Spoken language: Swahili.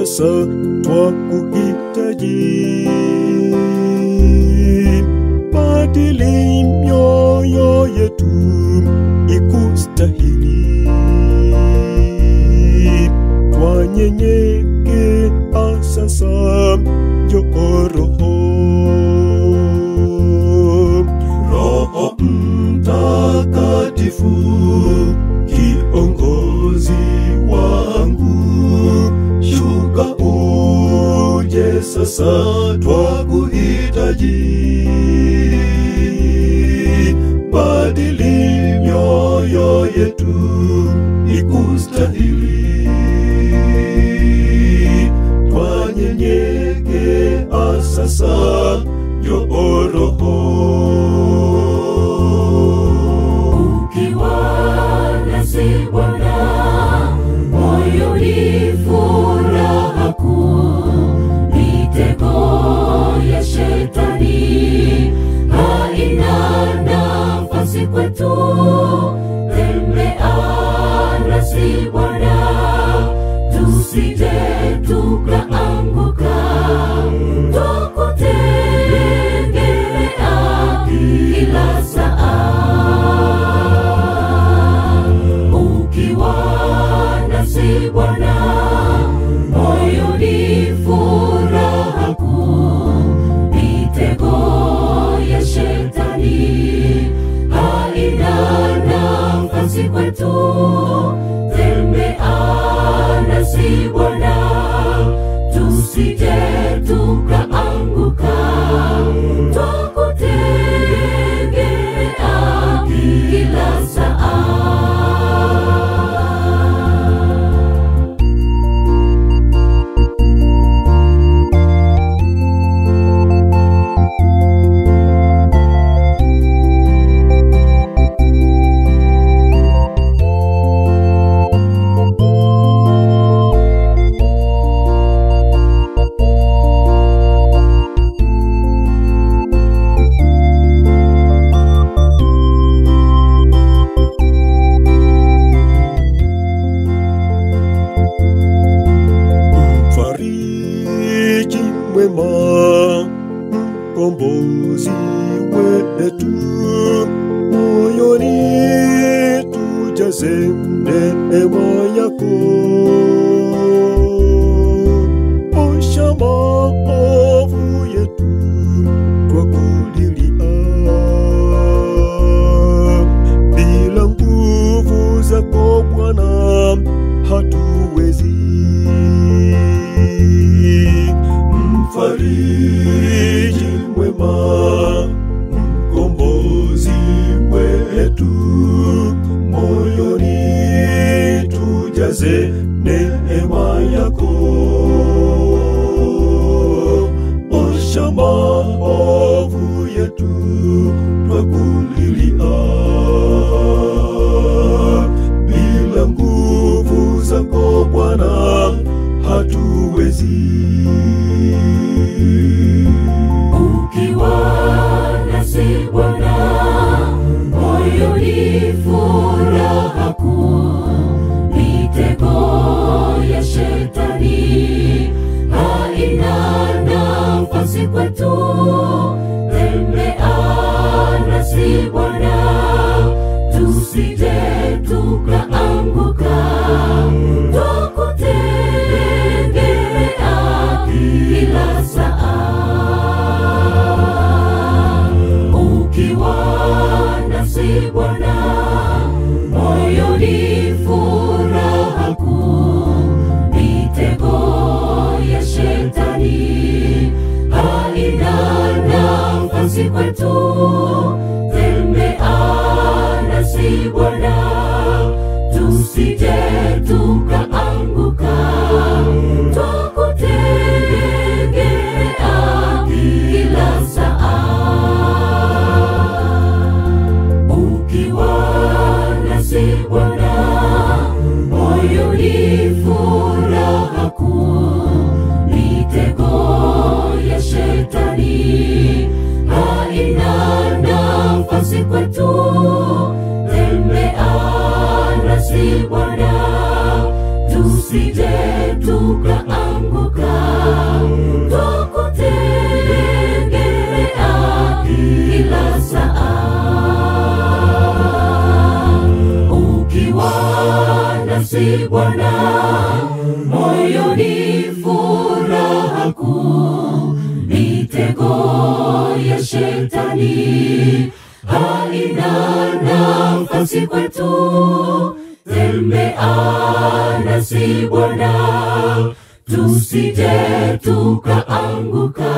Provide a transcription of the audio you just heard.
sasa twakuhitaji. Badili mioyo yetu ikustahili, twanyenyekea sasa, njoo Roho Mtakatifu, kiongozi wangu, shuka uje sasa, twakuhitaji. Badili mioyo yetu ikustahili, twanyenyekea sasa, njoo Roho. Ukiwa nasi Bwana, moyoni furaha kuu. Mitego ya shetani haina nafasi kwetu. Tembea nasi Bwana, tusije tukaanguka. Tukutegemea kila saa. Ukiwa nasi Bwana, moyoni furaha kuu. Mitego ya shetani haina nafasi kwetu. Tembea nasi Bwana, tusije tukaanguka. Tukutegemea kila saa. Mkombozi wetu, moyoni tujaze neema yako. Osha maovu yetu, twakulilia. Bila nguvu zako Bwana hatuwezi. Mfariji mwema, mkombozi wetu, moyoni tujaze neema yako. Osha maovu yetu, twakulilia. Bila nguvu zako Bwana hatuwezi. Ukiwa nasi Bwana, moyoni furaha kuu. Mitego ya shetani haina nafasi kwetu. Tembea nasi Bwana, tusije tukaanguka. Tukutegemea kila saa. Ukiwa nasi Bwana, moyoni furaha kuu. Mitego ya shetani haina nafasi kwetu. Tembea nasi Bwana, tusije tukaanguka. Tukutegemea kila saa. Ukiwa nasi Bwana, moyoni furaha kuu. Mitego ya shetani haina nafasi nasi Bwana, moyoni furaha kuu. Mitego ya shetani haina nafasi kwetu. Tembea nasi Bwana, tusije tukaanguka.